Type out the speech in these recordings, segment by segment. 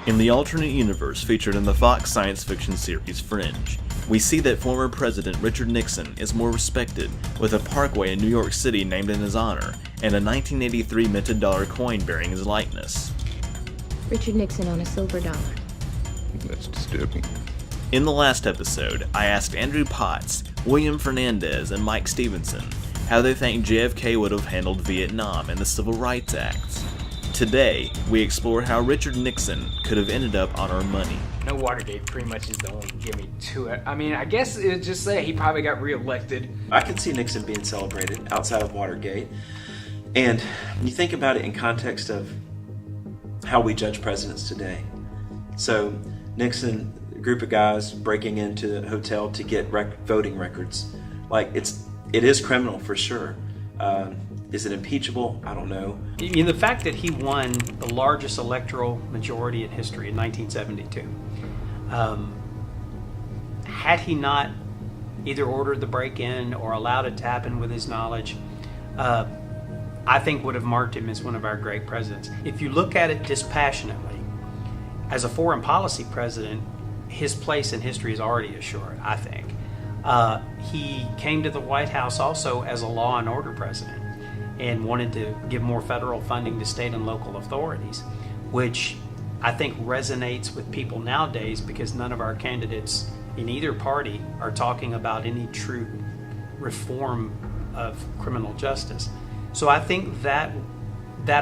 In the alternate universe featured in the Fox science fiction series Fringe, we see that former President Richard Nixon is more respected, with a parkway in New York City named in his honor, and a 1983 minted dollar coin bearing his likeness. Richard Nixon on a silver dollar. That's disturbing. In the last episode, I asked Andrew Potts, William Fernandez, and Mike Stevenson how they think JFK would have handled Vietnam and the Civil Rights Act. Today, we explore how Richard Nixon could have ended up on our money. No, Watergate pretty much is the only gimme to it. I mean, I guess it would just say he probably got reelected. I could see Nixon being celebrated outside of Watergate. And you think about it in context of how we judge presidents today. So Nixon, a group of guys breaking into a hotel to get voting records. Like, it is criminal for sure. Is it impeachable? I don't know. I mean, the fact that he won the largest electoral majority in history in 1972, had he not either ordered the break-in or allowed it to happen with his knowledge, I think would have marked him as one of our great presidents. If you look at it dispassionately, as a foreign policy president, his place in history is already assured, I think. He came to the White House also as a law and order president and wanted to give more federal funding to state and local authorities, which I think resonates with people nowadays because none of our candidates in either party are talking about any true reform of criminal justice. So I think that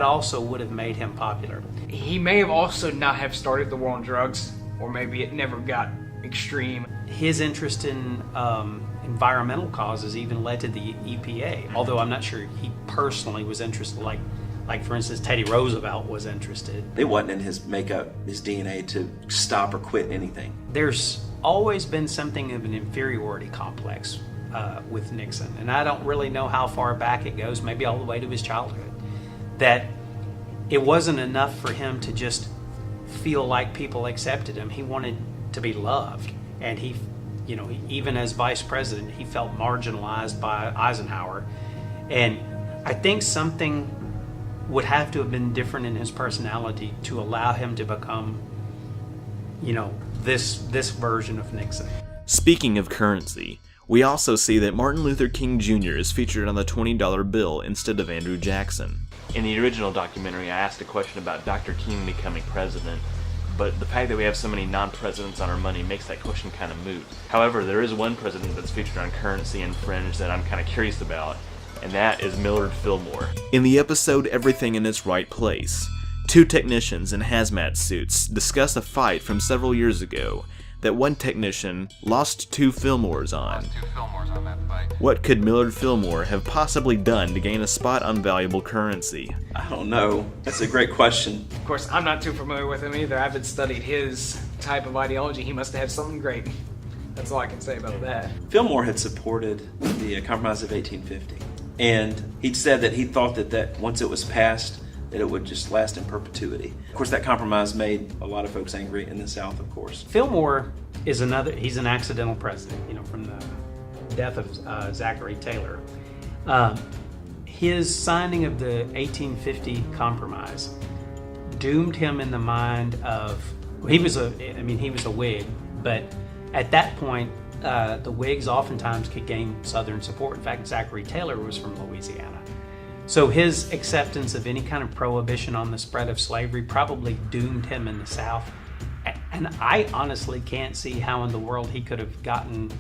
also would have made him popular. He may have also not have started the war on drugs, or maybe it never got extreme. His interest in environmental causes even led to the EPA, although I'm not sure he personally was interested, like for instance, Teddy Roosevelt was interested. It wasn't in his makeup, his DNA, to stop or quit anything. There's always been something of an inferiority complex with Nixon, and I don't really know how far back it goes, maybe all the way to his childhood, that it wasn't enough for him to just feel like people accepted him. He wanted to be loved, and he even as vice president, he felt marginalized by Eisenhower. And I think something would have to have been different in his personality to allow him to become, this version of Nixon. Speaking of currency, we also see that Martin Luther King Jr. is featured on the $20 bill instead of Andrew Jackson. In the original documentary, I asked a question about Dr. King becoming president, but the fact that we have so many non-presidents on our money makes that question kind of moot. However, there is one president that's featured on Currency and Fringe that I'm kind of curious about, and that is Millard Fillmore. In the episode Everything in Its Right Place, two technicians in hazmat suits discuss a fight from several years ago that one technician lost two Fillmores on. What could Millard Fillmore have possibly done to gain a spot on valuable currency? I don't know. That's a great question. Of course, I'm not too familiar with him either. I haven't studied his type of ideology. He must have had something great. That's all I can say about that. Fillmore had supported the Compromise of 1850. And he said that he thought that once it was passed, that it would just last in perpetuity. Of course, that compromise made a lot of folks angry in the South, of course. Fillmore is he's an accidental president, from the death of Zachary Taylor. His signing of the 1850 compromise doomed him in the mind of, he was a Whig, but at that point, the Whigs oftentimes could gain Southern support. In fact, Zachary Taylor was from Louisiana. So his acceptance of any kind of prohibition on the spread of slavery probably doomed him in the South. And I honestly can't see how in the world he could have gotten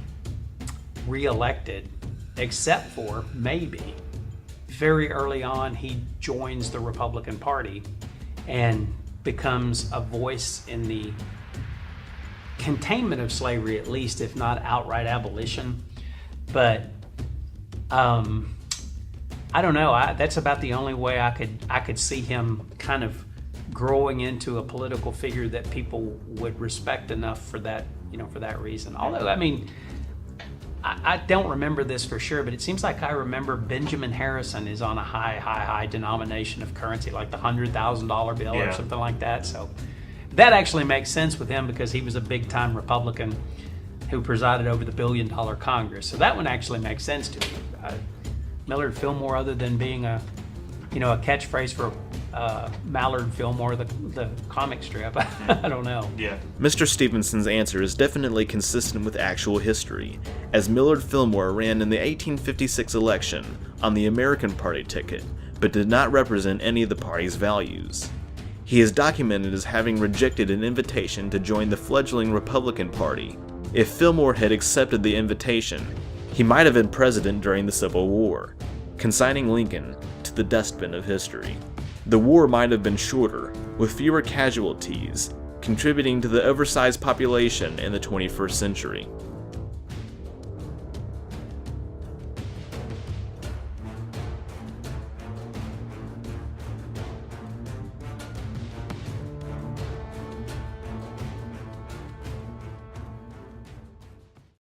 reelected, except for maybe very early on he joins the Republican Party and becomes a voice in the containment of slavery, at least, if not outright abolition. But I don't know. That's about the only way I could see him kind of growing into a political figure that people would respect enough for that, for that reason. Although, I don't remember this for sure, but it seems like I remember Benjamin Harrison is on a high denomination of currency, like the $100,000 bill or something like that. So that actually makes sense with him because he was a big-time Republican who presided over the $1 billion Congress. So that one actually makes sense to me. Millard Fillmore, other than being a catchphrase for Millard Fillmore, the comic strip. I don't know. Yeah. Mr. Stevenson's answer is definitely consistent with actual history, as Millard Fillmore ran in the 1856 election on the American Party ticket, but did not represent any of the party's values. He is documented as having rejected an invitation to join the fledgling Republican Party. If Fillmore had accepted the invitation, he might have been president during the Civil War, consigning Lincoln to the dustbin of history. The war might have been shorter, with fewer casualties, contributing to the oversized population in the 21st century.